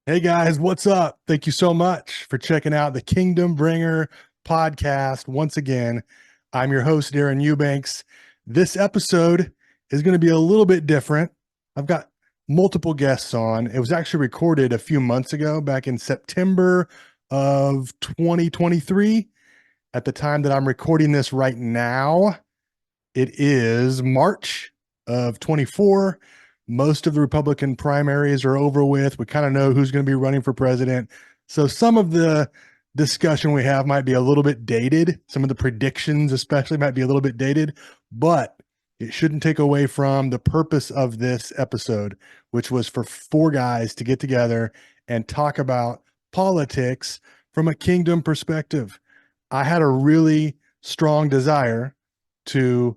Hey guys, what's up? Thank you so much for checking out the Kingdom Bringer podcast. Once again, I'm your host, Darren Eubanks. This episode is going to be a little bit different. I've got multiple guests on. It was actually recorded a few months ago, back in September of 2023. At the time that I'm recording this right now, it is March of 24. Most of the Republican primaries are over with. We kind of know who's going to be running for president. So some of the discussion we have might be a little bit dated. Some of the predictions, especially, might be a little bit dated, but it shouldn't take away from the purpose of this episode, which was for four guys to get together and talk about politics from a kingdom perspective. I had a really strong desire to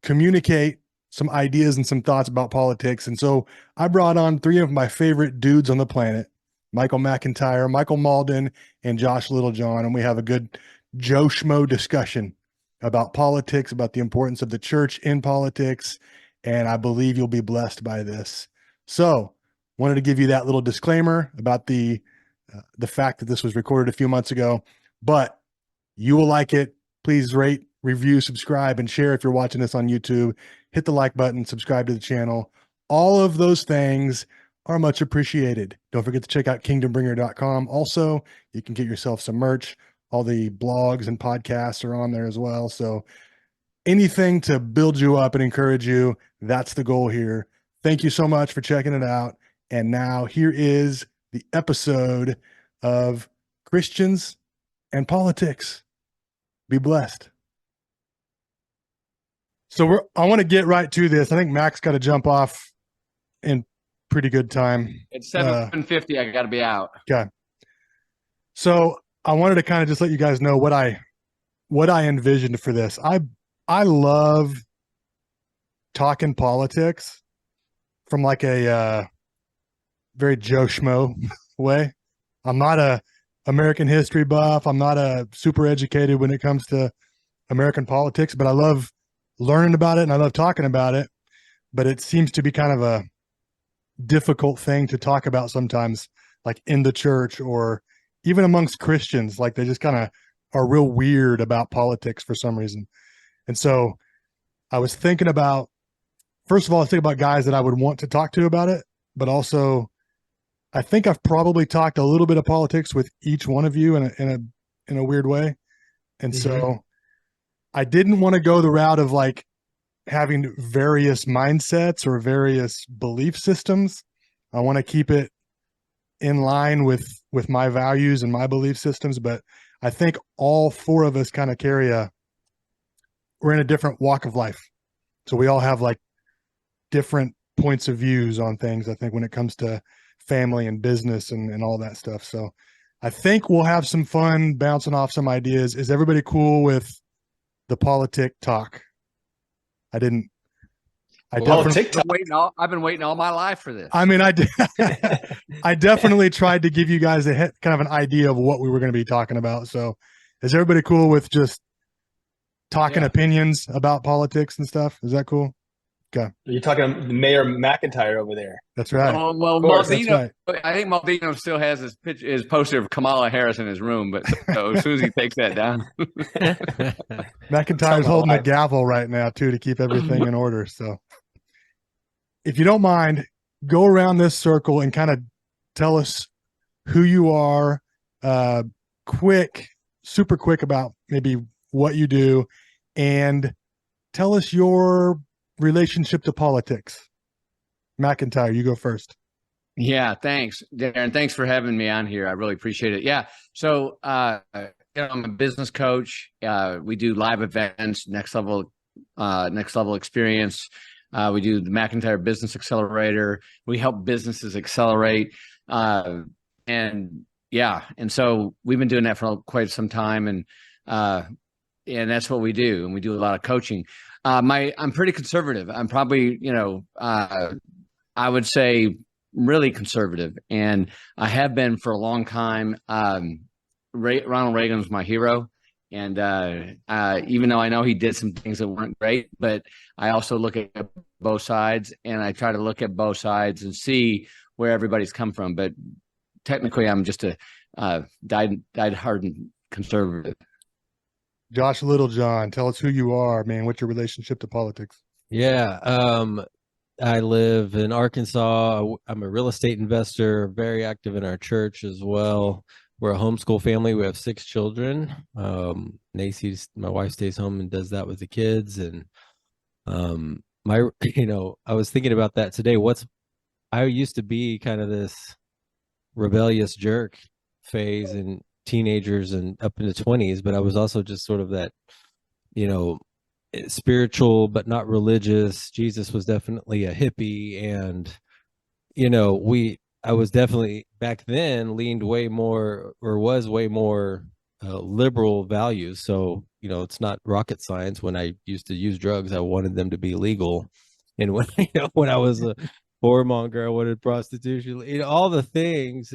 communicate some ideas and some thoughts about politics. And so I brought on three of my favorite dudes on the planet, Michael McIntyre, Michael Mauldin, and Josh Littlejohn. And we have a good Joe Schmo discussion about politics, about the importance of the church in politics. And I believe you'll be blessed by this. So wanted to give you that little disclaimer about the fact that this was recorded a few months ago, but you will like it. Please rate, review, subscribe, and share if you're watching this on YouTube. Hit the like button, subscribe to the channel. All of those things are much appreciated. Don't forget to check out kingdombringer.com. Also, you can get yourself some merch. All the blogs and podcasts are on there as well. So anything to build you up and encourage you, that's the goal here. Thank you so much for checking it out. And now here is the episode of Christians and Politics. Be blessed. So I want to get right to this. I think Mac's got to jump off in pretty good time. It's 7:50. I got to be out. Okay. So I wanted to kind of just let you guys know what I envisioned for this. I love talking politics from like a very Joe Schmo way. I'm not a American history buff. I'm not a super educated when it comes to American politics, but I love learning about it and I love talking about it. But it seems to be kind of a difficult thing to talk about sometimes, like in the church or even amongst Christians. Like they just kind of are real weird about politics for some reason. And so I was thinking about, first of all, I was thinking about guys that I would want to talk to about it, but also I think I've probably talked a little bit of politics with each one of you in a weird way. And so I didn't want to go the route of like having various mindsets or various belief systems. I want to keep it in line with my values and my belief systems, but I think all four of us kind of we're in a different walk of life. So we all have like different points of views on things, I think, when it comes to family and business and all that stuff. So I think we'll have some fun bouncing off some ideas. Is everybody cool with the politic talk? I've been waiting all my life for this. I mean, I definitely tried to give you guys kind of an idea of what we were going to be talking about. So is everybody cool with just talking opinions about politics and stuff? Is that cool? Okay. You're talking Mayor McIntyre over there. That's right. Well, Mauldin, right. I think Mauldin still has his poster of Kamala Harris in his room, but so as soon as he takes that down. McIntyre's holding a gavel right now, too, to keep everything in order. So if you don't mind, go around this circle and kind of tell us who you are, super quick about maybe what you do, and tell us your relationship to politics. McIntyre, you go first. Yeah, thanks, Darren. Thanks for having me on here. I really appreciate it. Yeah, so I'm a business coach. We do live events, next level experience. We do the McIntyre Business Accelerator. We help businesses accelerate, and so we've been doing that for quite some time, and that's what we do. And we do a lot of coaching. I'm pretty conservative. I'm probably, I would say really conservative, and I have been for a long time. Ronald Reagan was my hero, and even though I know he did some things that weren't great, but I also look at both sides, and I try to look at both sides and see where everybody's come from. But technically I'm just a died hardened conservative. Josh Littlejohn, tell us who you are, man. What's your relationship to politics? Yeah. I live in Arkansas. I'm a real estate investor, very active in our church as well. We're a homeschool family. We have 6 children. Nacy's, my wife, stays home and does that with the kids. And I was thinking about that today. I used to be kind of this rebellious jerk phase in teenagers and up into 20s, but I was also just sort of that, spiritual but not religious. Jesus was definitely a hippie, and I was definitely back then leaned way more, or was way more liberal values. So it's not rocket science. When I used to use drugs, I wanted them to be legal, and when when I was a whoremonger, I wanted prostitution. All the things,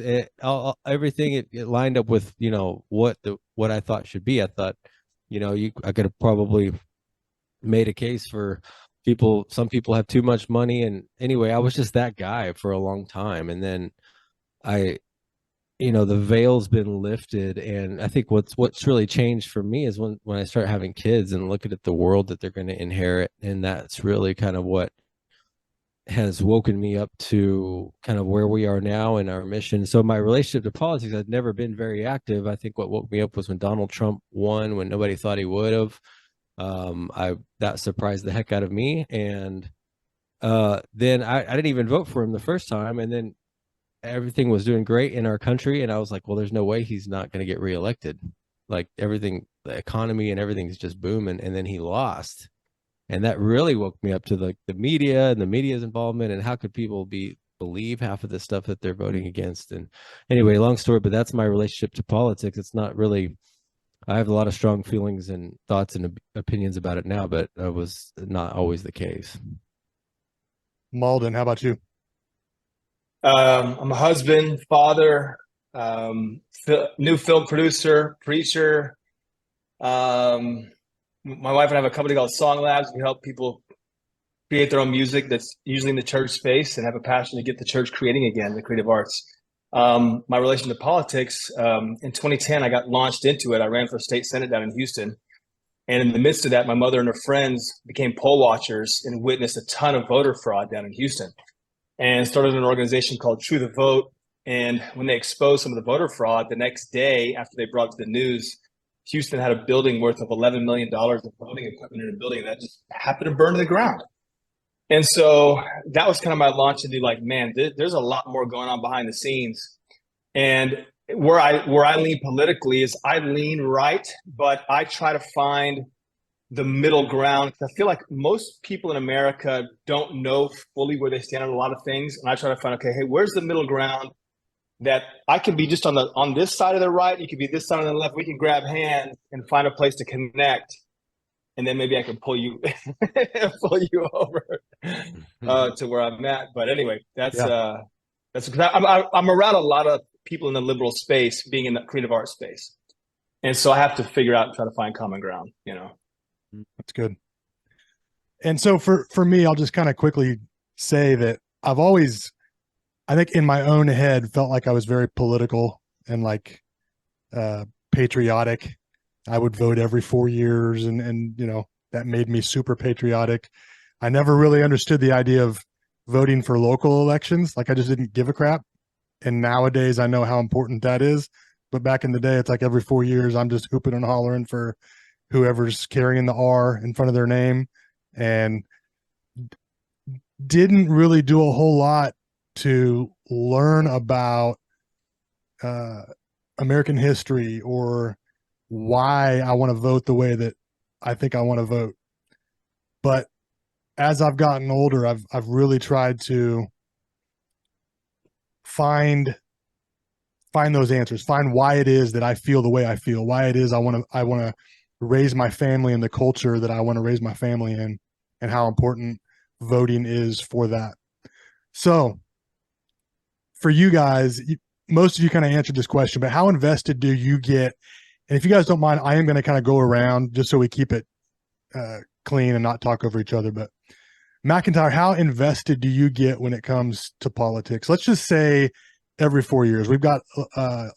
everything it lined up with what I thought should be. I thought I could have probably made a case for some people have too much money, and anyway, I was just that guy for a long time. And then the veil's been lifted, and I think what's really changed for me is when I start having kids and looking at the world that they're going to inherit, and that's really kind of what has woken me up to kind of where we are now in our mission. So my relationship to politics, I've never been very active. I think what woke me up was when Donald Trump won, when nobody thought he would have. That surprised the heck out of me. And then I didn't even vote for him the first time. And then everything was doing great in our country. And I was like, well, there's no way he's not going to get reelected. Like everything, the economy and everything's just booming. And then he lost. And that really woke me up to the media and the media's involvement, and how could people believe half of the stuff that they're voting against. And anyway, long story, but that's my relationship to politics. It's not really, I have a lot of strong feelings and thoughts and opinions about it now, but it was not always the case. Mauldin, how about you? I'm a husband, father, new film producer, preacher. My wife and I have a company called Song Labs. We help people create their own music that's usually in the church space, and have a passion to get the church creating again, the creative arts. My relation to politics, in 2010, I got launched into it. I ran for state senate down in Houston. And in the midst of that, my mother and her friends became poll watchers and witnessed a ton of voter fraud down in Houston, and started an organization called True the Vote. And when they exposed some of the voter fraud, the next day after they brought it to the news, Houston had a building worth of $11 million of voting equipment in a building that just happened to burn to the ground. And so that was kind of my launch into like, man, there's a lot more going on behind the scenes. And where I lean politically is I lean right, but I try to find the middle ground. I feel like most people in America don't know fully where they stand on a lot of things. And I try to find, okay, hey, where's the middle ground that I can be just on this side of the right, you could be this side on the left. We can grab hands and find a place to connect, and then maybe I can pull you over to where I'm at. But anyway, that's I'm around a lot of people in the liberal space, being in the creative art space, and so I have to figure out and try to find common ground. That's good. And so for me, I'll just kind of quickly say that I've always, I think in my own head, felt like I was very political and like patriotic. I would vote every 4 years, and that made me super patriotic. I never really understood the idea of voting for local elections. Like I just didn't give a crap. And nowadays I know how important that is. But back in the day, it's like every 4 years, I'm just hooping and hollering for whoever's carrying the R in front of their name, and didn't really do a whole lot to learn about American history or why I want to vote the way that I think I want to vote. But as I've gotten older, I've really tried to find those answers, find why it is that I feel the way I feel, why it is I want to raise my family in the culture that I want to raise my family in, and how important voting is for that. So for you guys, most of you kind of answered this question, but how invested do you get? And if you guys don't mind, I am going to kind of go around just so we keep it clean and not talk over each other. But McIntyre, how invested do you get when it comes to politics? Let's just say every 4 years. We've got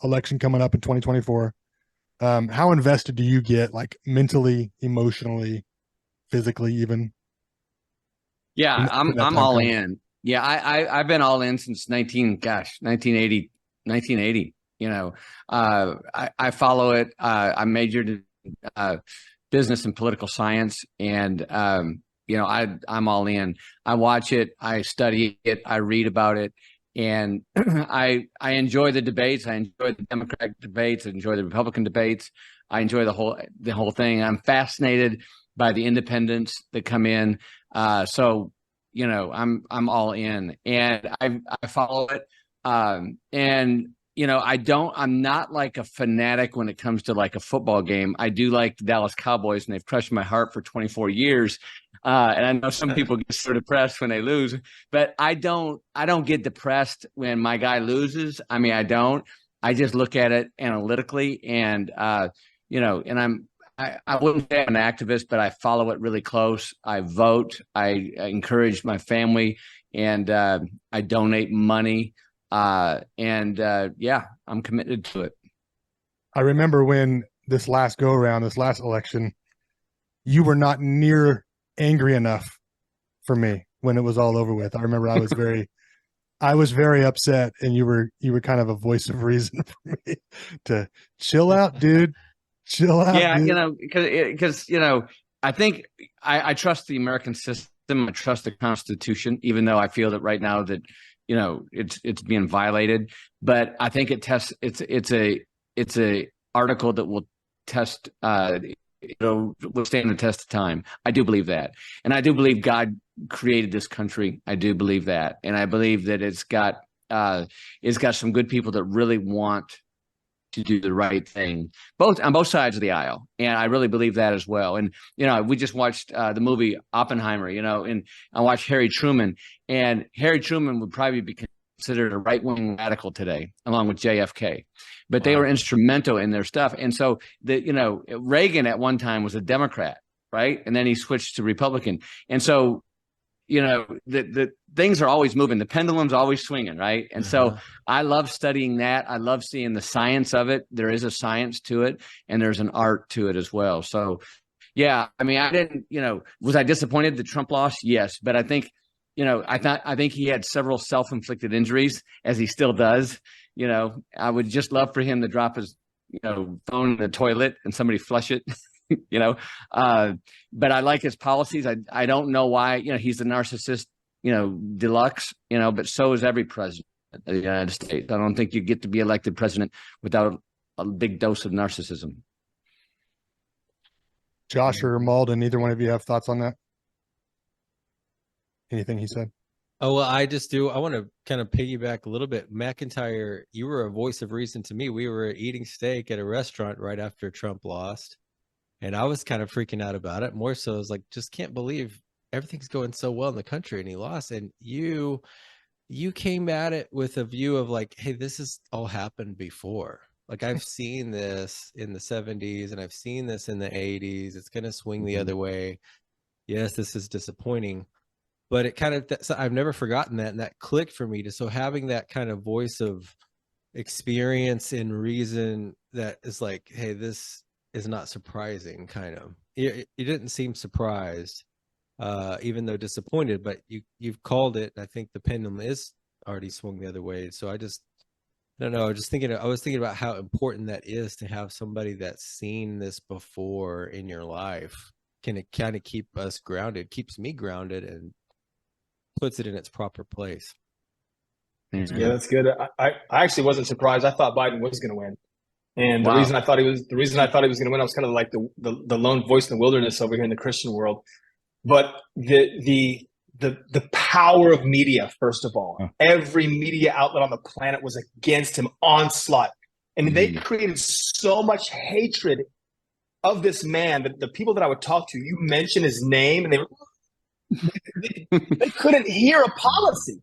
election coming up in 2024. How invested do you get, like mentally, emotionally, physically, even? Yeah, when I'm that time all comes? in. Yeah, I've been all in since 1980, 1980. You know, I follow it. I majored in business and political science, and you know, I'm all in. I watch it, I study it, I read about it, and I enjoy the debates. I enjoy the Democratic debates. I enjoy the Republican debates. I enjoy the whole thing. I'm fascinated by the independents that come in. So you know, I'm all in, and I follow it. And you know, I'm not like a fanatic when it comes to like a football game. I do like the Dallas Cowboys, and they've crushed my heart for 24 years. And I know some people get so depressed when they lose, but I don't get depressed when my guy loses. I mean, I don't. I just look at it analytically, and you know, and I wouldn't say I'm an activist, but I follow it really close. I vote. I encourage my family, and I donate money. Yeah, I'm committed to it. I remember when this last go around, this last election, you were not near angry enough for me when it was all over with. I remember I was very upset, and you were kind of a voice of reason for me to chill out, dude. Chill out, Yeah, dude. you know, because you know, I think I trust the American system. I trust the Constitution, even though I feel that right now that you know it's being violated. But I think it's a article that will test it'll stand the test of time. I do believe that, and I do believe God created this country. I do believe that, and I believe that it's got some good people that really want to do the right thing, on both sides of the aisle, and I really believe that as well. And you know, we just watched the movie Oppenheimer, you know, and I watched Harry Truman, and Harry Truman would probably be considered a right-wing radical today, along with JFK, but they were instrumental in their stuff. And so you know, Reagan at one time was a Democrat, right, and then he switched to Republican, and so you know, the things are always moving. The pendulum's always swinging, right? And so I love studying that. I love seeing the science of it. There is a science to it, and there's an art to it as well. So, yeah, I mean, I didn't, you know, was I disappointed that Trump lost? Yes, but I think, you know, I think he had several self-inflicted injuries, as he still does. You know, I would just love for him to drop his, you know, phone in the toilet and somebody flush it. You know, but I like his policies. I don't know why, you know, he's a narcissist, you know, deluxe, you know, but so is every president of the United States. I don't think you get to be elected president without a big dose of narcissism. Josh or Mauldin, either one of you have thoughts on that? Anything he said? Oh, well, I want to kind of piggyback a little bit. McIntyre, you were a voice of reason to me. We were eating steak at a restaurant right after Trump lost. And I was kind of freaking out about it. More so, I was like, just can't believe everything's going so well in the country, and he lost. And you came at it with a view of like, hey, this has all happened before. Like, I've seen this in the 70s, and I've seen this in the 80s. It's going to swing the other way. Yes, this is disappointing, but it kind of, so I've never forgotten that, and that clicked for me. So having that kind of voice of experience and reason that is like, hey, this is not surprising, kind of. You didn't seem surprised, even though disappointed, but you've called it. I think the pendulum is already swung the other way. So I don't know. I was thinking about how important that is to have somebody that's seen this before in your life. Can it kind of keep us grounded, keeps me grounded, and puts it in its proper place. Yeah, that's good. I actually wasn't surprised. I thought Biden was going to win. And the Wow. reason I thought he was going to win, I was kind of like the lone voice in the wilderness over here in the Christian world. But the power of media, first of all, every media outlet on the planet was against him, onslaught, and they created so much hatred of this man that the people that I would talk to, you mention his name, and they couldn't hear a policy.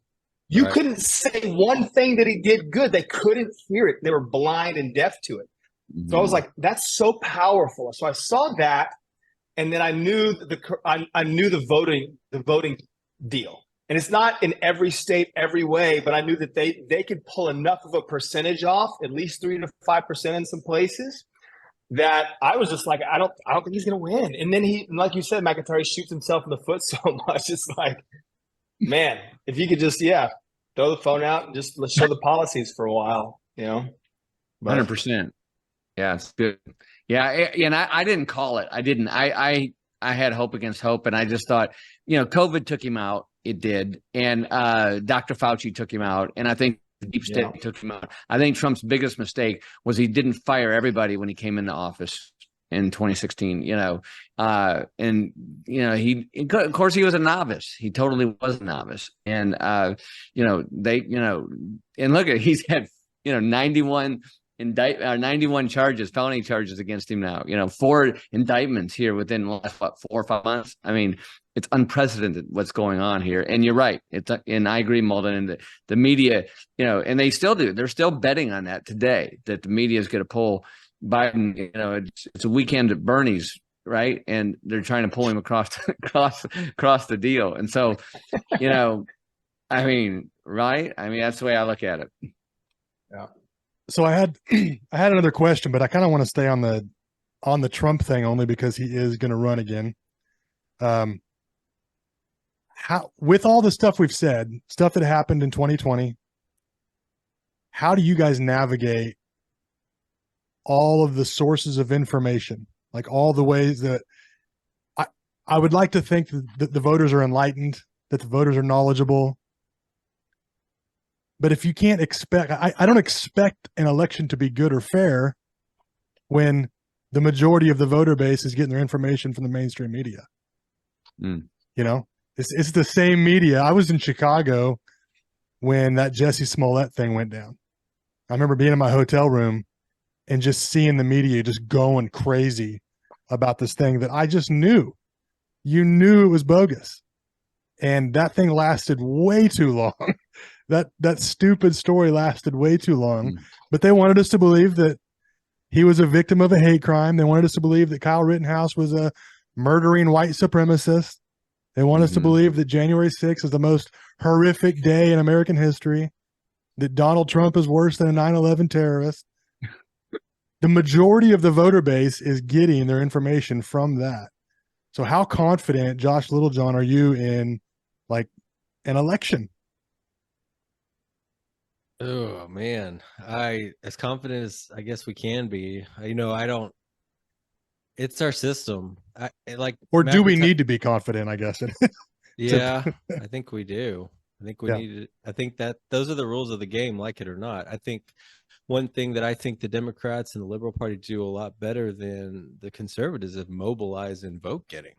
You couldn't say one thing that he did good. They couldn't hear it. They were blind and deaf to it. So I was like, that's so powerful. So I saw that, and then I knew I knew the voting deal. And it's not in every state, every way, but I knew that they could pull enough of a percentage off, at least 3 to 5% in some places, that I was just like, I don't think he's going to win. And then like you said, McIntyre shoots himself in the foot so much. It's like, man, if you could just, throw the phone out and just let's show the policies for a while, 100%. Yeah, it's good. Yeah, and I didn't call it. I didn't. I had hope against hope, and I just thought, COVID took him out. It did, and Dr. Fauci took him out, and I think the deep state took him out. I think Trump's biggest mistake was he didn't fire everybody when he came into office in 2016. He, of course, he was a novice. He totally was a novice, and and look at he's had 91 charges, felony charges against him now. 4 indictments here within the last 4 or 5 months. I mean, it's unprecedented what's going on here. And you're right. And I agree, Mauldin, and the media, and they still do. They're still betting on that today, that the media is going to pull Biden. It's a weekend at Bernie's, right? And they're trying to pull him across the deal. And so, I mean, right? I mean, that's the way I look at it. Yeah. So I had another question, but I kind of want to stay on the Trump thing only because he is going to run again. How, with all the stuff we've said, stuff that happened in 2020, how do you guys navigate all of the sources of information, like all the ways that I would like to think that the voters are enlightened, that the voters are knowledgeable. But if you can't expect, I don't expect an election to be good or fair when the majority of the voter base is getting their information from the mainstream media. It's the same media. I was in Chicago when that Jussie Smollett thing went down. I remember being in my hotel room and just seeing the media just going crazy about this thing that I just knew. You knew it was bogus. And that thing lasted way too long. That stupid story lasted way too long. But they wanted us to believe that he was a victim of a hate crime. They wanted us to believe that Kyle Rittenhouse was a murdering white supremacist. They want us to believe that January 6th is the most horrific day in American history, that Donald Trump is worse than a 9/11 terrorist. The majority of the voter base is getting their information from that. So how confident, Josh Littlejohn, are you in like an election? Oh man, as confident as I guess we can be. It's our system. Or do we need to be confident, I guess? Yeah, I think we do. I think we need to. I think that those are the rules of the game, like it or not. I think one thing that I think the Democrats and the Liberal Party do a lot better than the conservatives is mobilize and vote getting.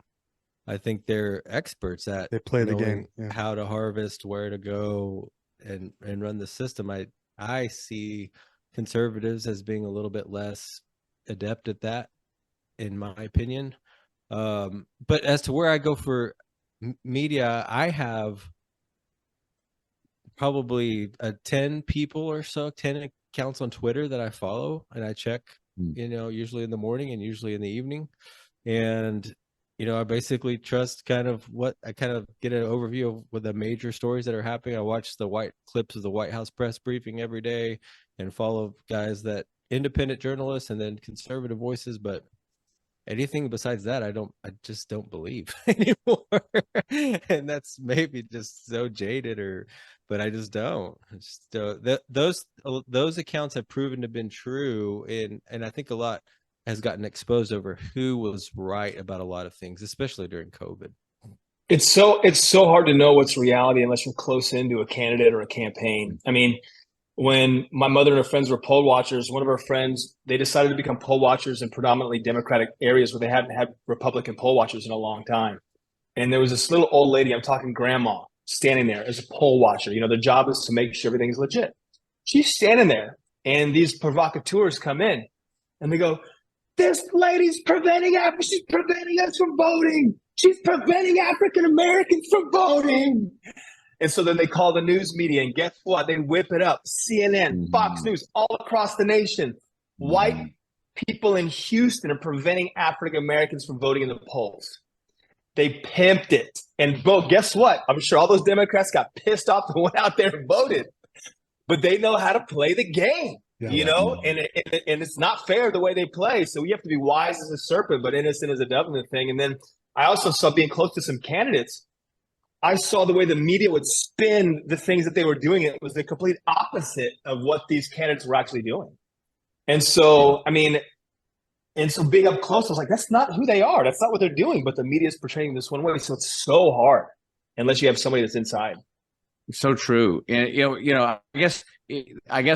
I think they're experts at they play the game, how to harvest, where to go, and run the system. I see conservatives as being a little bit less adept at that, in my opinion. But as to where I go for media, I have probably 10 people or so, 10 accounts on Twitter that I follow and I check, usually in the morning and usually in the evening. And, I basically trust I kind of get an overview of what the major stories that are happening. I watch the clips of the White House press briefing every day and follow guys that independent journalists and then conservative voices. But anything besides that, I just don't believe anymore. And that's maybe just so jaded but I just don't. Those accounts have proven to have been true. And I think a lot has gotten exposed over who was right about a lot of things, especially during COVID. It's so hard to know what's reality unless you're close into a candidate or a campaign. I mean, when my mother and her friends were poll watchers, one of her friends, they decided to become poll watchers in predominantly Democratic areas where they hadn't had Republican poll watchers in a long time. And there was this little old lady, I'm talking grandma, standing there as a poll watcher. Their job is to make sure everything's legit. She's standing there and these provocateurs come in and they go, "This lady's she's preventing us from voting. She's preventing African Americans from voting." And so then they call the news media, and guess what? They whip it up. CNN, Fox News, all across the nation. White people in Houston are preventing African Americans from voting in the polls. They pimped it. And bro, guess what? I'm sure all those Democrats got pissed off and went out there and voted. But they know how to play the game, you know? And it's not fair the way they play. So we have to be wise as a serpent, but innocent as a dove in the thing. And then I also saw, being close to some candidates, I saw the way the media would spin the things that they were doing. It was the complete opposite of what these candidates were actually doing. And so, I mean, and so being up close, I was like, that's not who they are. That's not what they're doing. But the media is portraying this one way. So it's so hard unless you have somebody that's inside. So true. And, I guess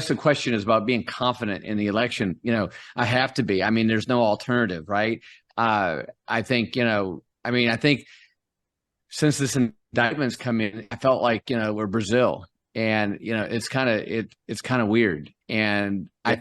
the question is about being confident in the election. I have to be. I mean, there's no alternative, right? I think since this indictment's come in, I felt like, we're Brazil, and, it's kind of weird. And I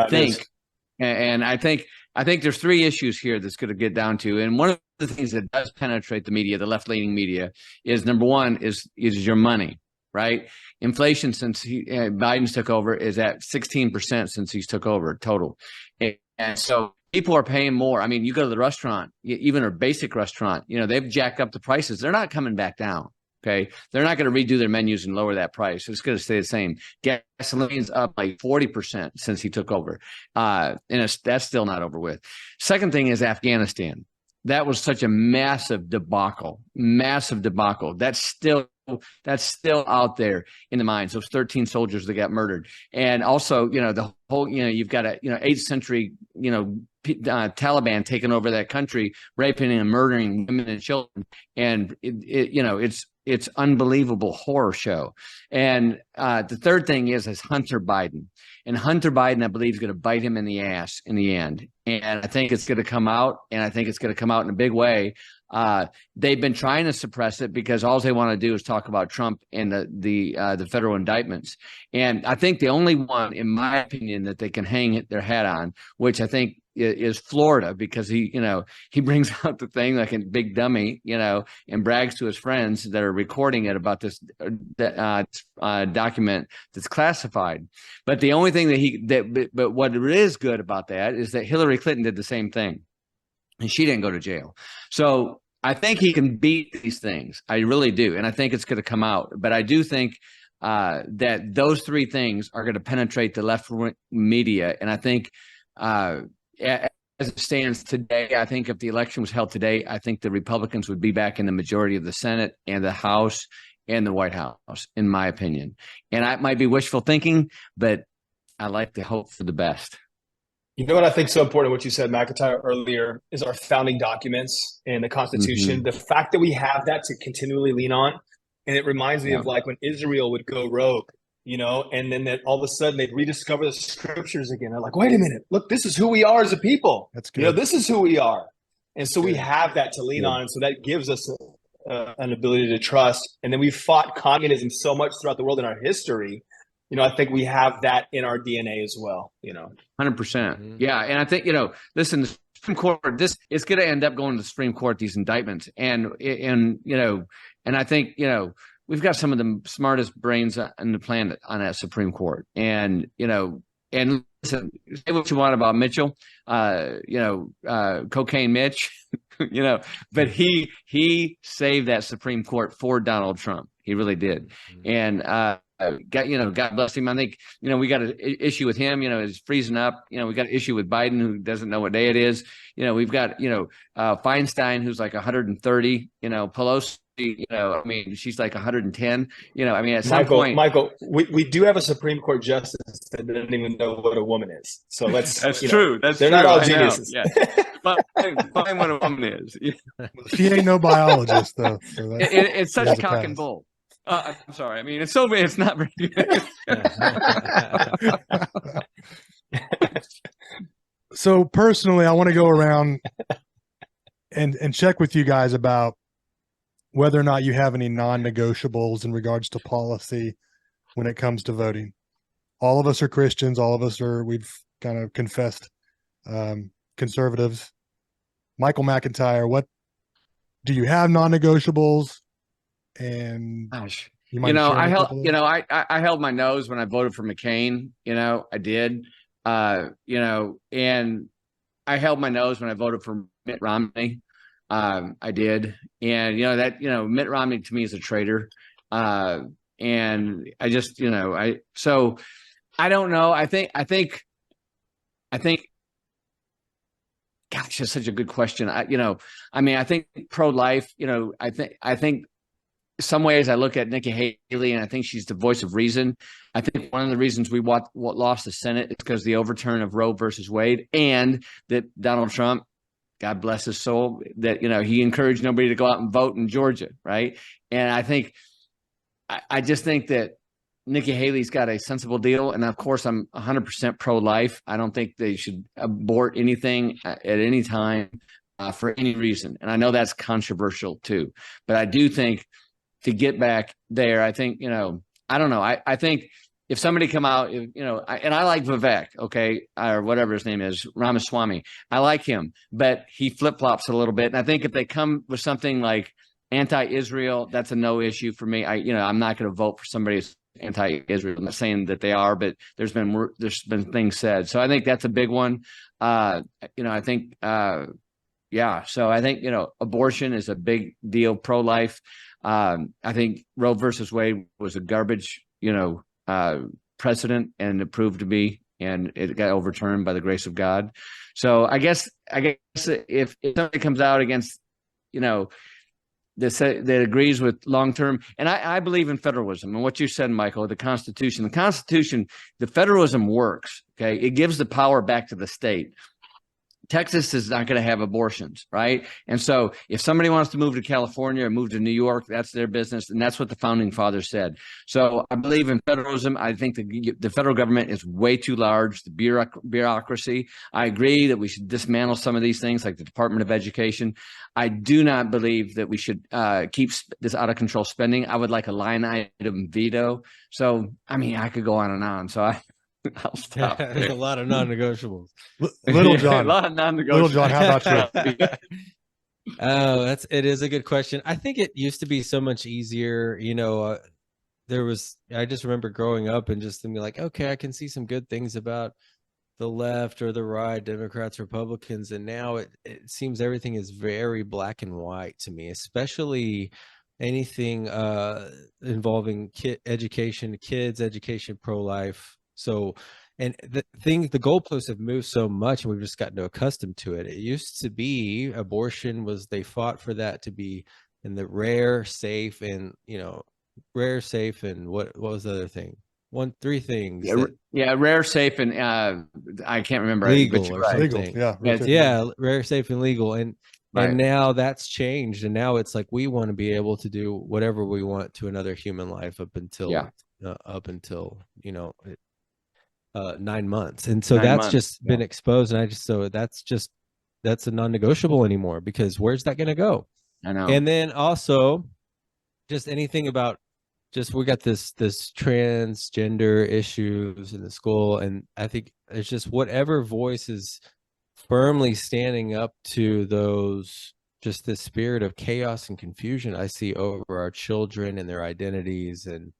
think there's three issues here that's going to get down to. And one of the things that does penetrate the media, the left-leaning media, is number one is your money, right? Inflation since Biden's took over is at 16% since he's took over total. And so people are paying more. I mean, you go to the restaurant, even a basic restaurant, they've jacked up the prices. They're not coming back down. Okay. They're not going to redo their menus and lower that price. It's going to stay the same. Gasoline's up like 40% since he took over. And that's still not over with. Second thing is Afghanistan. That was such a massive debacle. That's still out there in the minds. Those 13 soldiers that got murdered. And also, the whole, you've got a, 8th century, Taliban taking over that country, raping and murdering women and children. And it's unbelievable horror show. And the third thing is Hunter Biden. And Hunter Biden, I believe, is going to bite him in the ass in the end. And I think it's going to come out, and I think it's going to come out in a big way. They've been trying to suppress it because all they want to do is talk about Trump and the federal indictments. And I think the only one, in my opinion, that they can hang their hat on, which I think is Florida, because he brings out the thing like a big dummy, and brags to his friends that are recording it about this document that's classified. But the only thing but what is good about that is that Hillary Clinton did the same thing, and she didn't go to jail. So I think he can beat these things. I really do. And I think it's going to come out. But I do think that those three things are going to penetrate the left media. And I think as it stands today, I think if the election was held today, I think the Republicans would be back in the majority of the Senate and the House and the White House, in my opinion. And that might be wishful thinking, but I like to hope for the best. You know what I think is so important, what you said, McIntyre, earlier, is our founding documents and the Constitution. Mm-hmm. The fact that we have that to continually lean on. And it reminds me of like when Israel would go rogue, and then all of a sudden they'd rediscover the scriptures again. They're like, wait a minute, look, this is who we are as a people. That's good. This is who we are. And so we have that to lean on. And so that gives us an ability to trust. And then we fought communism so much throughout the world in our history. I think we have that in our DNA as well, 100%. Mm-hmm. Yeah. And I think, listen, the Supreme Court, it's going to end up going to the Supreme Court, these indictments. And I think, we've got some of the smartest brains on the planet on that Supreme Court. And listen, say what you want about Mitchell, cocaine Mitch, but he saved that Supreme Court for Donald Trump. He really did. Mm-hmm. And, God bless him. I think, we got an issue with him, is freezing up. We got an issue with Biden, who doesn't know what day it is. We've got, Feinstein, who's like 130, Pelosi, she's like 110, at some point. Michael, we do have a Supreme Court justice that doesn't even know what a woman is. So that's true. They're true. Not all geniuses. Yeah. Find what a woman is. She ain't no biologist, though. So it's such a cock and bull. I'm sorry. It's not very good. So personally, I want to go around and check with you guys about whether or not you have any non-negotiables in regards to policy when it comes to voting. All of us are Christians. All of us we've kind of confessed conservatives. Michael McIntyre, what do you have non-negotiables? And gosh, I held my nose when I voted for McCain. I did. And I held my nose when I voted for Mitt Romney. I did. And, Mitt Romney to me is a traitor. And I just, so I don't know. I think, gosh, that's such a good question. I think pro-life, I think some ways I look at Nikki Haley and I think she's the voice of reason. I think one of the reasons we lost the Senate is because of the overturn of Roe versus Wade, and that Donald Trump, God bless his soul, that, he encouraged nobody to go out and vote in Georgia. Right. And I just think that Nikki Haley's got a sensible deal. And of course, I'm 100% pro-life. I don't think they should abort anything at any time for any reason. And I know that's controversial too, but I do think to get back there, I think, I don't know. I think if somebody come out, and I like Vivek, okay, or whatever his name is, Ramaswamy, I like him, but he flip-flops a little bit. And I think if they come with something like anti-Israel, that's a no issue for me. I'm not going to vote for somebody who's anti-Israel. I'm not saying that they are, but there's been things said. So I think that's a big one. I think, So I think, abortion is a big deal, pro-life. I think Roe versus Wade was a garbage, precedent, and it proved to be, and it got overturned by the grace of God. So I guess if somebody comes out against, that agrees with long-term, and I believe in federalism and what you said, Michael, the Constitution, the federalism works. Okay. It gives the power back to the state. Texas is not going to have abortions, right? And so if somebody wants to move to California or move to New York, that's their business. And that's what the founding fathers said. So I believe in federalism. I think the federal government is way too large, the bureaucracy. I agree that we should dismantle some of these things like the Department of Education. I do not believe that we should keep this out of control spending. I would like a line item veto. So, I could go on and on. So I'll stop. There's a lot of non-negotiables. Littlejohn, a lot of non-negotiables. Littlejohn, how about you? Oh, it is a good question. I think it used to be so much easier. I just remember growing up and just thinking like, okay, I can see some good things about the left or the right, Democrats, Republicans. And now it seems everything is very black and white to me, especially anything involving kids education, pro-life. So, and the goalposts have moved so much, and we've just gotten accustomed to it. It used to be abortion they fought for that to be in the rare, safe, and what was the other thing? Three things. Rare, safe, and I can't remember. Legal or right. something. Legal, rare, safe, and legal, and now that's changed, and now it's like we want to be able to do whatever we want to another human life up until 9 months. And so just been exposed. And that's a non-negotiable anymore, because where's that going to go? I know. And then also just anything about we got this transgender issues in the school. And I think it's just whatever voice is firmly standing up to those, just this spirit of chaos and confusion I see over our children and their identities, and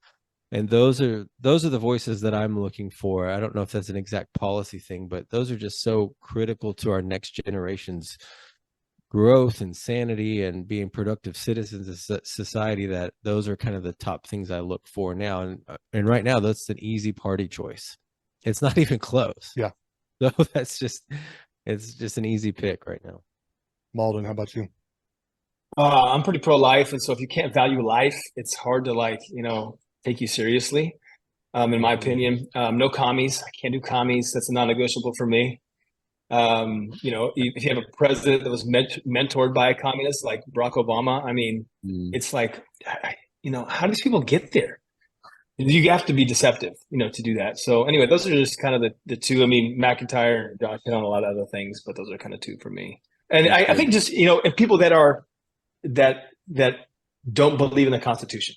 those are the voices that I'm looking for. I don't know if that's an exact policy thing, but those are just so critical to our next generation's growth and sanity and being productive citizens of society, that those are kind of the top things I look for now. And right now, that's an easy party choice. It's not even close. Yeah. So it's just an easy pick right now. Mauldin, how about you? I'm pretty pro-life. And so if you can't value life, it's hard to take you seriously. In my opinion, no commies. I can't do commies. That's a non-negotiable for me. If you have a president that was mentored by a communist like Barack Obama, it's like, how do these people get there? You have to be deceptive, to do that. So anyway, those are just kind of the two. McIntyre and Josh hit on a lot of other things, but those are kind of two for me. And I think just, if people that don't believe in the Constitution.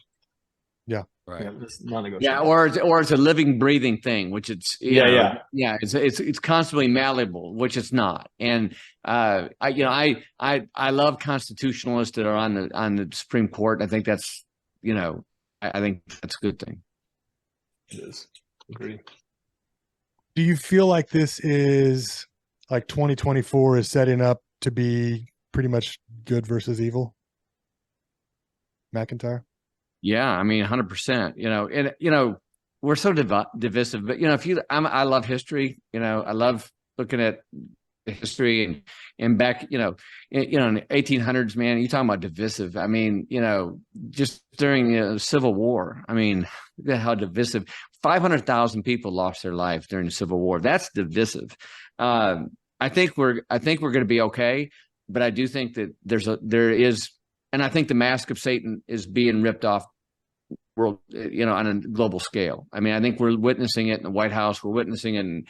Yeah. Right. Non-negotiable. Yeah, or it's a living, breathing thing, which it's it's constantly malleable, which it's not. And I love constitutionalists that are on the Supreme Court. I think that's I think that's a good thing. It is. Agree. Do you feel like this is like 2024 is setting up to be pretty much good versus evil? McIntyre? Yeah, I mean, 100%. We're so divisive, but I love history. I love looking at the history and back, in the 1800s, man. You talking about divisive? I mean, just during the Civil War. I mean, look at how divisive. 500,000 people lost their lives during the Civil War. That's divisive. I think we're going to be okay, but I do think that there is, and I think the mask of Satan is being ripped off world, on a global scale. I mean, I think we're witnessing it in the White House. We're witnessing it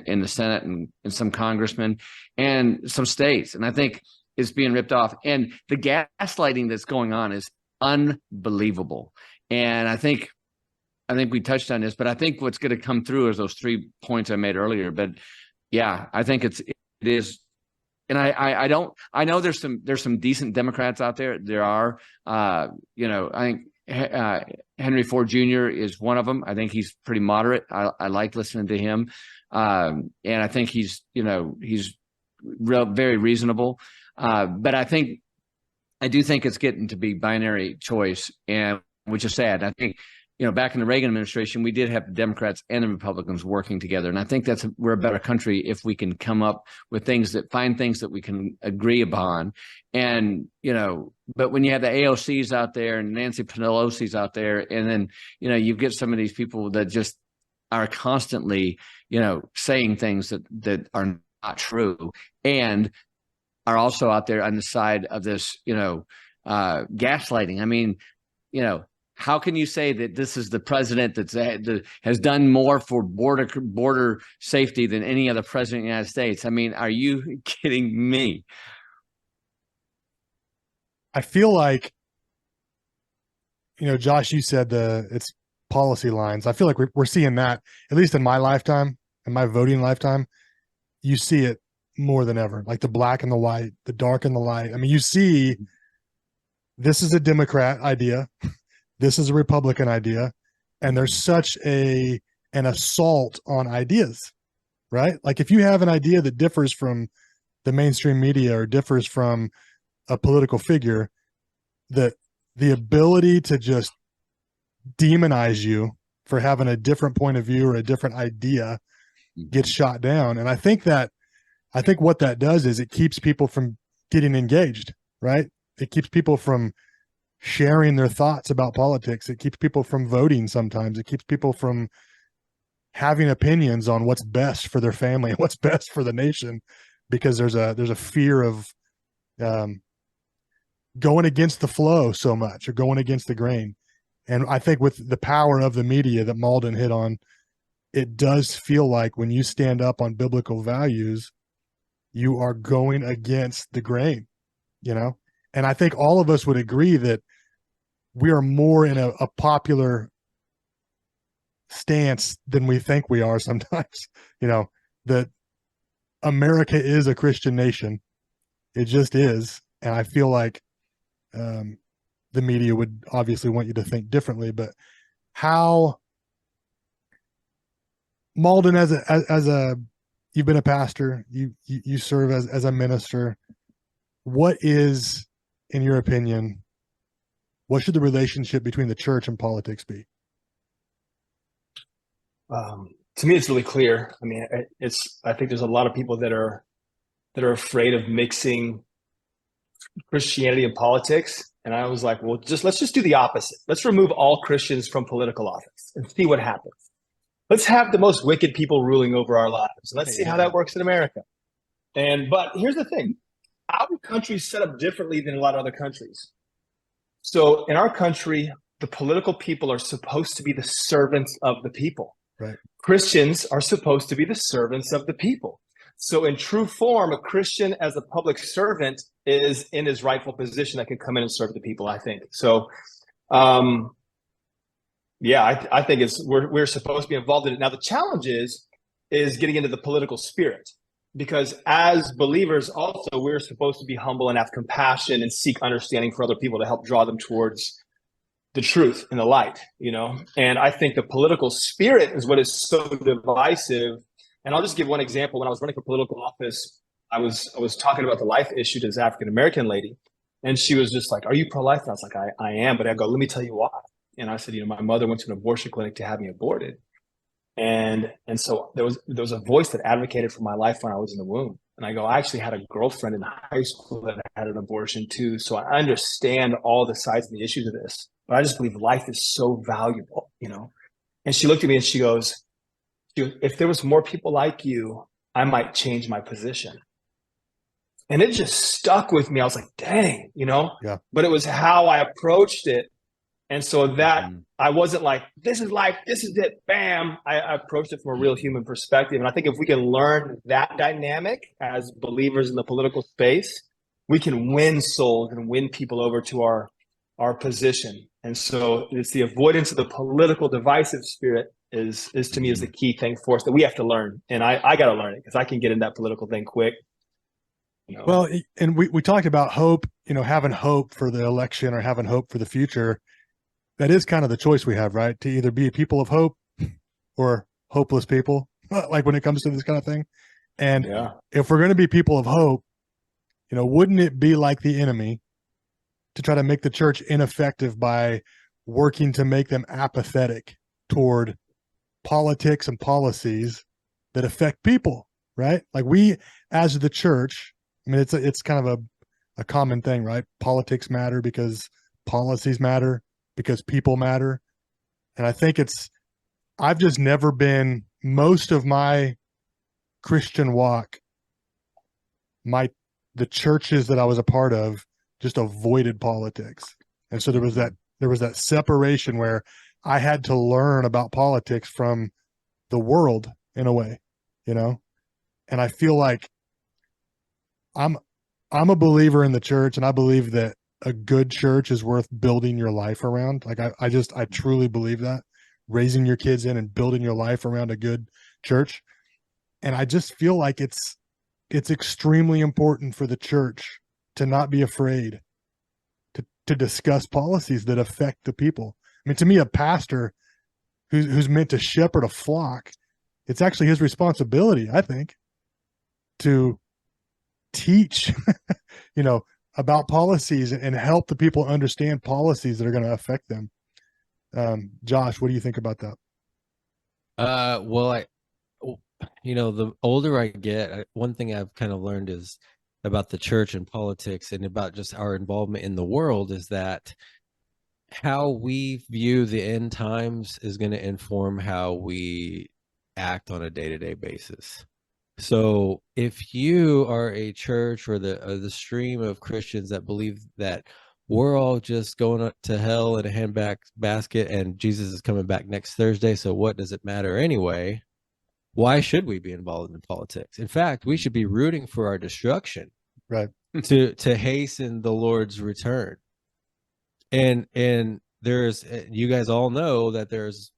in the Senate and some congressmen and some states. And I think it's being ripped off. And the gaslighting that's going on is unbelievable. And I think we touched on this, but I think what's going to come through is those 3 points I made earlier. But yeah, I think it is. And I know there's some decent Democrats out there. There are, I think Henry Ford Jr. is one of them. I think he's pretty moderate. I like listening to him. And I think he's very reasonable. But I do think it's getting to be binary choice, and which is sad. I think, back in the Reagan administration, we did have the Democrats and the Republicans working together. And I think we're a better country if we can come up with find things that we can agree upon. And, but when you have the AOCs out there and Nancy Pelosi's out there, and then, you get some of these people that just are constantly, saying things that are not true, and are also out there on the side of this, gaslighting. I mean, how can you say that this is the president that has done more for border safety than any other president of the United States? I mean, are you kidding me? I feel like, Josh, you said it's policy lines. I feel like we're seeing that, at least in my lifetime, in my voting lifetime. You see it more than ever, like the black and the white, the dark and the light. I mean, you see, this is a Democrat idea. This is a Republican idea, and there's such an assault on ideas, right? Like if you have an idea that differs from the mainstream media or differs from a political figure, that the ability to just demonize you for having a different point of view or a different idea gets shot down. And I think what that does is it keeps people from getting engaged, right? It keeps people from sharing their thoughts about politics. It keeps people from voting sometimes. It keeps people from having opinions on what's best for their family and what's best for the nation, because there's a fear of going against the flow so much, or going against the grain. And I think with the power of the media that Mauldin hit on, it does feel like when you stand up on biblical values, you are going against the grain, And I think all of us would agree that we are more in a popular stance than we think we are sometimes, that America is a Christian nation. It just is. And I feel like the media would obviously want you to think differently, but how Mauldin, as a you've been a pastor, you serve as a minister. What is, in your opinion, what should the relationship between the church and politics be? To me, it's really clear. I mean, I think there's a lot of people that are afraid of mixing Christianity and politics. And I was like, well, let's just do the opposite. Let's remove all Christians from political office and see what happens. Let's have the most wicked people ruling over our lives. Let's see how that works in America. But here's the thing. Our country's set up differently than a lot of other countries. So in our country, the political people are supposed to be the servants of the people. Right. Christians are supposed to be the servants of the people. So in true form, a Christian as a public servant is in his rightful position that can come in and serve the people, I think. So, I think we're supposed to be involved in it. Now, the challenge is getting into the political spirit, because as believers also, we're supposed to be humble and have compassion and seek understanding for other people to help draw them towards the truth and the light, And I think the political spirit is what is so divisive. And I'll just give one example. When I was running for political office, I was talking about the life issue to this African American lady, and she was just like, "Are you pro-life?" And I was like, I am, but I go, "Let me tell you why." And I said, my mother went to an abortion clinic to have me aborted, and so there was a voice that advocated for my life when I was in the womb. And I go, I actually had a girlfriend in high school that had an abortion too, so I understand all the sides and the issues of this. But I just believe life is so valuable, And she looked at me and she goes, "If there was more people like you, I might change my position." And it just stuck with me. I was like, dang, Yeah. But it was how I approached it. And so that I wasn't like, this is life, this is it, bam. I approached it from a real human perspective. And I think if we can learn that dynamic as believers in the political space, we can win souls and win people over to our position. And so it's the avoidance of the political divisive spirit is to me is the key thing for us that we have to learn. And I got to learn it because I can get in that political thing quick. Well, and we talked about hope, having hope for the election or having hope for the future. That is kind of the choice we have, right? To either be people of hope or hopeless people, like when it comes to this kind of thing. And if we're going to be people of hope, wouldn't it be like the enemy to try to make the church ineffective by working to make them apathetic toward politics and policies that affect people, right? Like we, as the church, I mean, it's kind of a common thing, right? Politics matter because policies matter, because people matter. And I think I've just never been, most of my Christian walk, the churches that I was a part of just avoided politics. And so there was that separation where I had to learn about politics from the world in a way, and I feel like I'm a believer in the church, and I believe that a good church is worth building your life around. Like I truly believe that, raising your kids in and building your life around a good church. And I just feel like it's extremely important for the church to not be afraid to discuss policies that affect the people. I mean, to me, a pastor who's meant to shepherd a flock, it's actually his responsibility, I think, to teach, about policies and help the people understand policies that are going to affect them. Josh, what do you think about that? Well, the older I get, one thing I've kind of learned is about the church and politics and about just our involvement in the world is that how we view the end times is going to inform how we act on a day-to-day basis. So if you are a church or the stream of Christians that believe that we're all just going to hell in a handbag basket and Jesus is coming back next Thursday, so what does it matter anyway? Why should we be involved in politics? In fact, we should be rooting for our destruction, right? to hasten the Lord's return. And there's, you guys all know that there's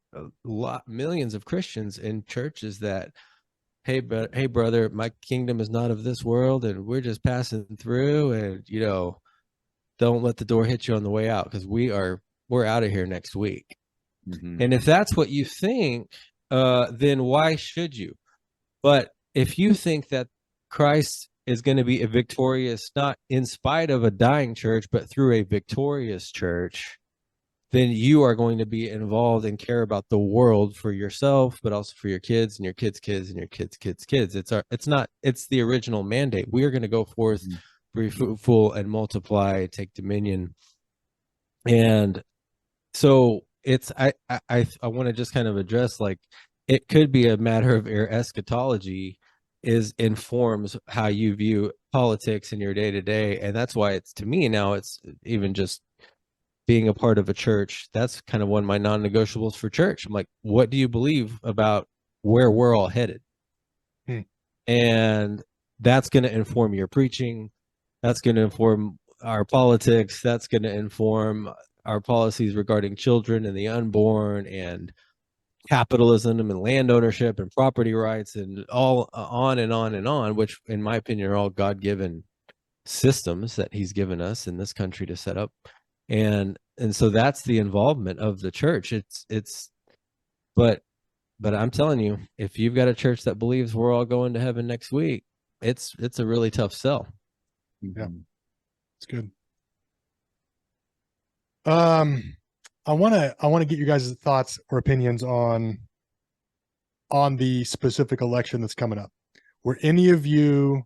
millions of Christians in churches that, hey brother, my kingdom is not of this world, and we're just passing through, and don't let the door hit you on the way out, because we're out of here next week. And if that's what you think, then why should you? But if you think that Christ is going to be a victorious, not in spite of a dying church, but through a victorious church, then you are going to be involved and care about the world for yourself, but also for your kids and your kids' kids and your kids' kids' kids. It's the original mandate. We are going to go forth, be fruitful and multiply, take dominion. And so I want to just kind of address, like, it could be a matter of your eschatology informs how you view politics in your day to day. And that's why to me now, it's even just being a part of a church. That's kind of one of my non-negotiables for church. I'm like, what do you believe about where we're all headed? And that's going to inform your preaching. That's going to inform our politics. That's going to inform our policies regarding children and the unborn and capitalism and land ownership and property rights and all on and on and on, which in my opinion are all God-given systems that he's given us in this country to set up. And so that's the involvement of the church. But I'm telling you, if you've got a church that believes we're all going to heaven next week, it's a really tough sell. Yeah, it's good. I want to get you guys' thoughts or opinions on the specific election that's coming up. Were any of you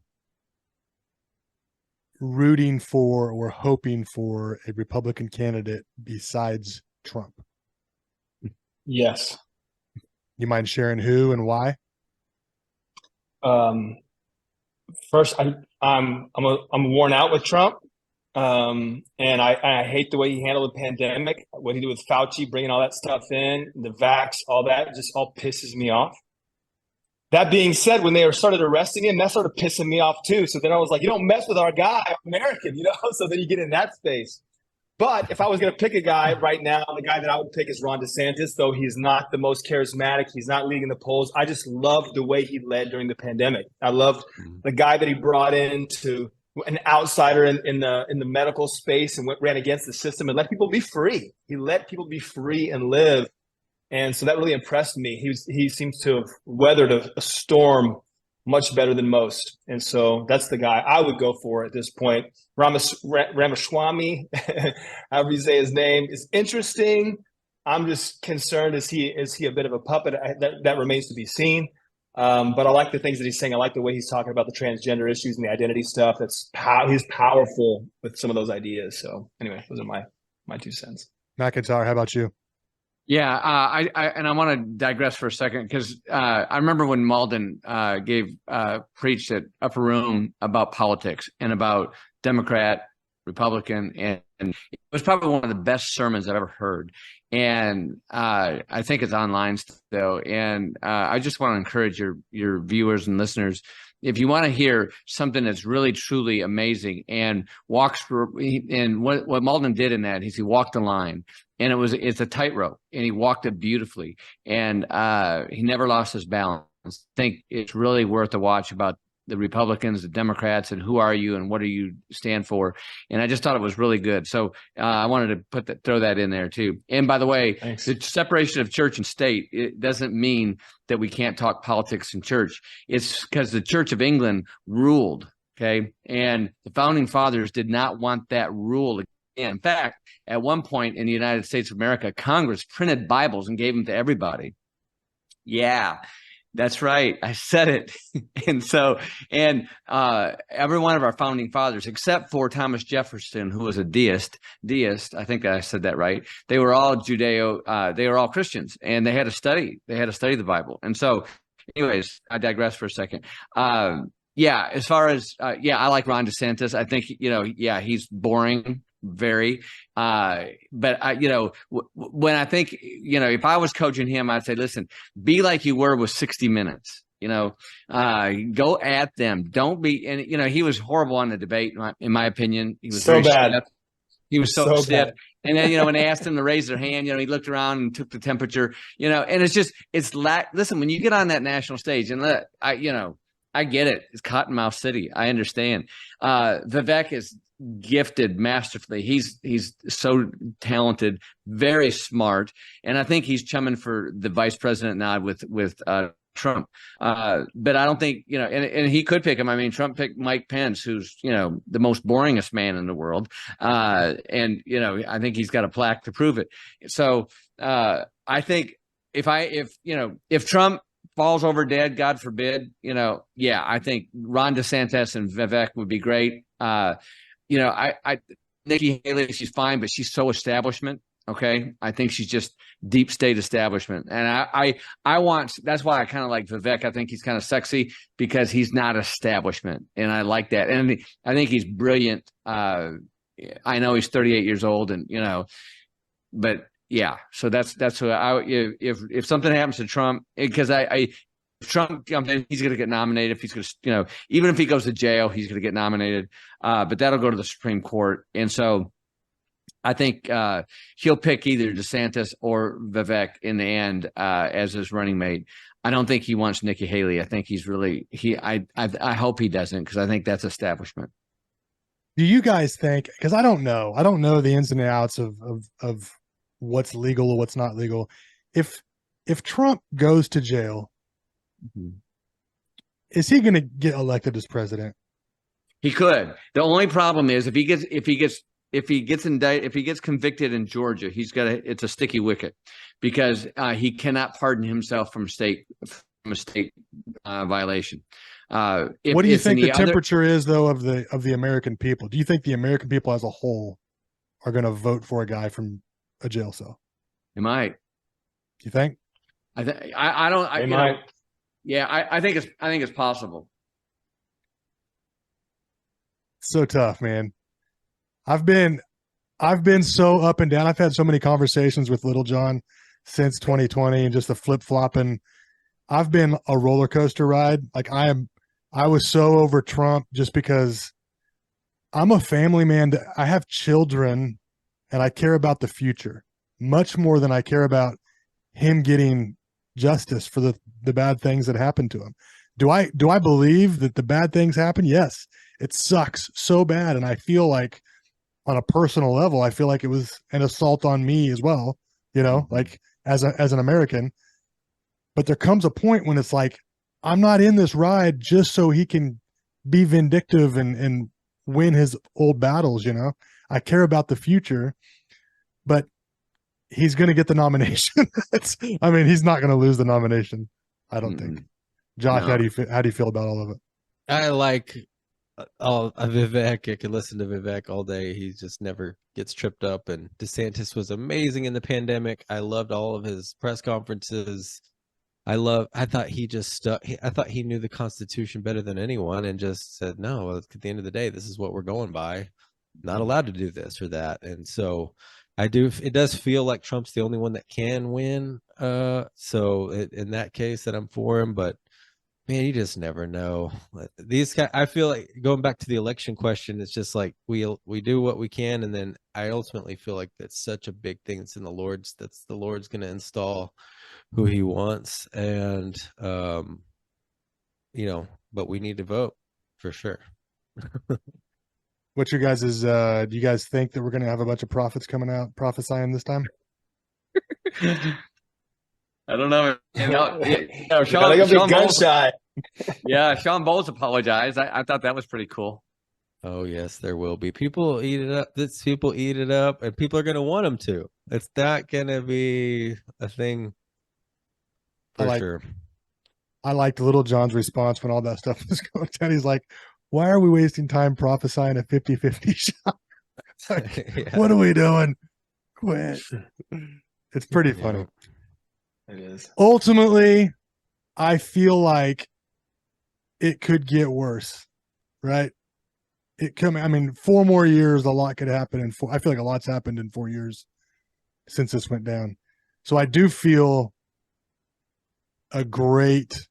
rooting for or hoping for a Republican candidate besides Trump? Yes. You mind sharing who and why? First, I'm worn out with Trump, and I hate the way he handled the pandemic. What he did with Fauci, bringing all that stuff in, the vax, all that, just all pisses me off. That being said, when they started arresting him, that started pissing me off too. So then I was like, you don't mess with our guy, I'm American, you know? So then you get in that space. But if I was going to pick a guy right now, the guy that I would pick is Ron DeSantis, though he's not the most charismatic. He's not leading the polls. I just loved the way he led during the pandemic. I loved the guy that he brought in to an outsider in the medical space and ran against the system and let people be free. He let people be free and live. And so that really impressed me. He seems to have weathered a storm much better than most. And so that's the guy I would go for at this point. Ramaswamy, however you say his name, is interesting. I'm just concerned, is he a bit of a puppet? That remains to be seen. But I like the things that he's saying. I like the way he's talking about the transgender issues and the identity stuff. He's powerful with some of those ideas. So anyway, those are my 2 cents. McIntyre, how about you? Yeah, I want to digress for a second because I remember when Mauldin preached at Upper Room about politics and about Democrat, Republican, and it was probably one of the best sermons I've ever heard. And I think it's online still. And I just want to encourage your viewers and listeners, if you want to hear something that's really truly amazing and what Mauldin did in that is he walked the line. And it's a tightrope, and he walked it beautifully, and he never lost his balance. I think it's really worth a watch about the Republicans, the Democrats, and who are you and what do you stand for. And I just thought it was really good. So I wanted to throw that in there too. And by the way, Thanks. The separation of church and state, it doesn't mean that we can't talk politics in church. It's because the Church of England ruled, okay? And the founding fathers did not want that rule. In fact, at one point in the United States of America, Congress printed Bibles and gave them to everybody. Yeah, that's right. I said it. And every one of our founding fathers, except for Thomas Jefferson, who was a deist, I think I said that right. They were all they were all Christians, and they had to study the Bible. And so anyways, I digress for a second. Yeah, as far as, I like Ron DeSantis. I think, he's boring. Very, but when I think, if I was coaching him, I'd say, listen, be like you were with 60 Minutes, go at them. Don't be, and he was horrible on the debate, in my opinion. He was so bad. Stiff. He was so stiff. Bad. And then, when they asked him to raise their hand, he looked around and took the temperature, and listen, when you get on that national stage and I get it. It's Cottonmouth City. I understand. Vivek is gifted masterfully. He's so talented, very smart, and I think he's chumming for the vice president nod with Trump. But I don't think and he could pick him. I mean, Trump picked Mike Pence, who's the most boringest man in the world, and I think he's got a plaque to prove it. So I think if Trump falls over dead, God forbid, I think Ron DeSantis and Vivek would be great. Nikki Haley, she's fine, but she's so establishment. Okay. I think she's just deep state establishment. And that's why I kind of like Vivek. I think he's kind of sexy because he's not establishment. And I like that. And I think he's brilliant. I know he's 38 years old but yeah, so that's who if something happens to Trump, because if Trump comes in, he's going to get nominated. If he's going to, even if he goes to jail, he's going to get nominated. But that'll go to the Supreme Court, and so I think he'll pick either DeSantis or Vivek in the end as his running mate. I don't think he wants Nikki Haley. I think he's really I hope he doesn't, because I think that's establishment. Do you guys think? Because I don't know the ins and outs of what's legal or what's not legal. If Trump goes to jail, Is he going to get elected as president? He could. The only problem is if he gets convicted in Georgia, it's a sticky wicket because he cannot pardon himself from a state violation. What do you think the temperature is, though, of the American people? Do you think the American people as a whole are going to vote for a guy from a jail cell? They might. You think? I don't. They might. I think it's possible. So tough, man. I've been so up and down. I've had so many conversations with Littlejohn since 2020 and just the flip-flopping. I've been a roller coaster ride. Like I was so over Trump just because I'm a family man. I have children and I care about the future much more than I care about him getting justice for the bad things that happened to him. Do I believe that the bad things happen? Yes. It sucks so bad. And I feel like on a personal level, I feel like it was an assault on me as well, like as an American. But there comes a point when it's like, I'm not in this ride just so he can be vindictive and win his old battles. I care about the future, but he's going to get the nomination. He's not going to lose the nomination. I don't think. Josh, no. How do you feel about all of it? I like Vivek. I could listen to Vivek all day. He just never gets tripped up. And DeSantis was amazing in the pandemic. I loved all of his press conferences. I thought he just stuck. I thought he knew the Constitution better than anyone and just said, no, at the end of the day, this is what we're going by. Not allowed to do this or that. And so it does feel like Trump's the only one that can win. So in that case that I'm for him, but man, you just never know. These guys, I feel like going back to the election question, it's just like we do what we can. And then I ultimately feel like that's such a big thing. It's in the Lord's going to install who he wants. And, but we need to vote for sure. What's your guys' do you guys think that we're going to have a bunch of prophets coming out prophesying this time? I don't know. Sean gun shy. Yeah, Sean Bowles apologized. I thought that was pretty cool. Oh yes, there will be people eat it up. People eat it up, and people are going to want them to. It's not going to be a thing for sure. I liked Littlejohn's response when all that stuff was going down. He's like, "Why are we wasting time prophesying a 50-50 shot? What are we doing? Quit." It's pretty funny. It is. Ultimately, I feel like it could get worse, right? 4 more years, a lot could happen I feel like a lot's happened in 4 years since this went down. So I do feel a great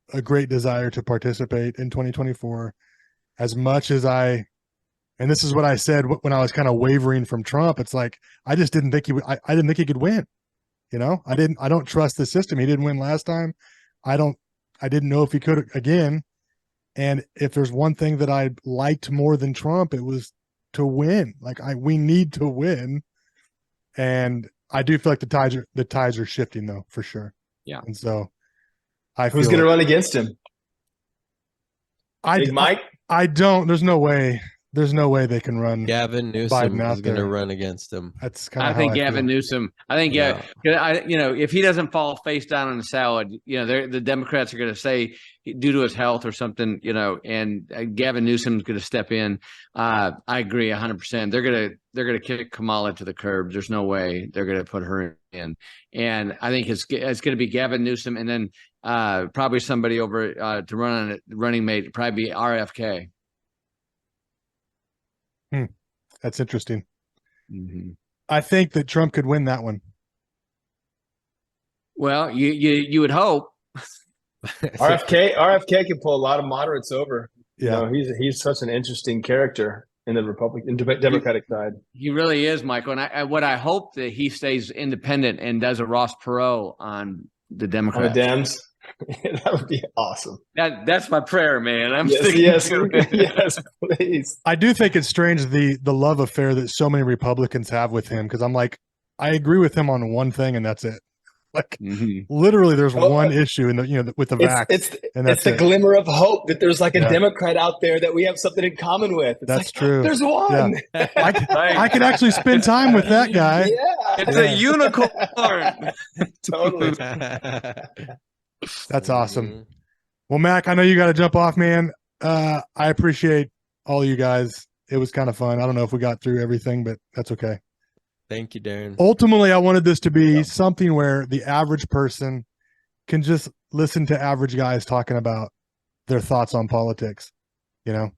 desire to participate in 2024 as much as and this is what I said when I was kind of wavering from Trump. It's like, I just didn't think I didn't think he could win. I don't trust the system. He didn't win last time. I didn't know if he could again. And if there's one thing that I liked more than Trump, it was to win. We need to win. And I do feel like the tides are shifting though, for sure. Yeah. And so who's going to run against him? Big Mike? I don't, there's no way they can run. Gavin Newsom is going to run against him. That's kind of I think Gavin Newsom. I think if he doesn't fall face down in the salad, the Democrats are going to say due to his health or something, and Gavin Newsom's going to step in. I agree 100%. They're going to kick Kamala to the curb. There's no way they're going to put her in. And I think it's going to be Gavin Newsom, and then probably somebody over to run on it, running mate, probably be RFK. That's interesting. Mm-hmm. I think that Trump could win that one. Well, you would hope. RFK can pull a lot of moderates over. Yeah, he's such an interesting character in the Democratic side. He really is, Michael. And what I hope that he stays independent and does a Ross Perot on the Democrats. On the Dems. That would be awesome. That's my prayer, man. Yes, please. I do think it's strange the love affair that so many Republicans have with him, because I'm like, I agree with him on one thing and that's it. Like Mhm. literally, there's Oh, one issue in the with the vax, and it's that's the it. glimmer of hope that there's like a Yeah. Democrat out there that we have something in common with. It's That's like, true. there's one. I could actually spend time with that guy. Yeah. It's a unicorn. Totally. That's awesome. Well, Mac, I know you got to jump off, man. I appreciate all you guys. It was kind of fun. I don't know if we got through everything, but that's okay. Thank you, Darren. Ultimately, I wanted this to be something where the average person can just listen to average guys talking about their thoughts on politics. You know,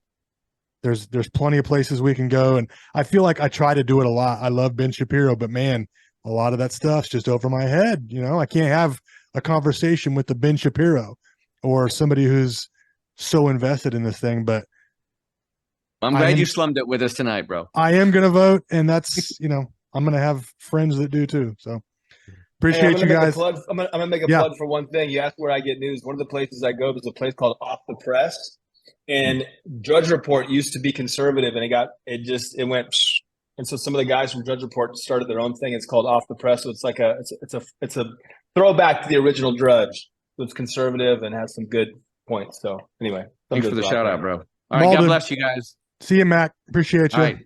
there's plenty of places we can go, and I feel like I try to do it a lot. I love Ben Shapiro, but man, a lot of that stuff's just over my head. You know, I can't have a conversation with the Ben Shapiro or somebody who's so invested in this thing. But I'm glad you slummed it with us tonight, bro. I am going to vote, and that's, you know, I'm going to have friends that do too. So appreciate you guys. I'm gonna make a plug for one thing. You asked where I get news. One of the places I go, there's a place called Off the Press, and Drudge Report used to be conservative, and it went. And so some of the guys from Drudge Report started their own thing. It's called Off the Press. So it's like it's a throwback to the original Drudge. So it's conservative and has some good points. So anyway, thanks for the shout out, bro. All right, Mauldin, God bless you guys. See you, Mac. Appreciate you. All right.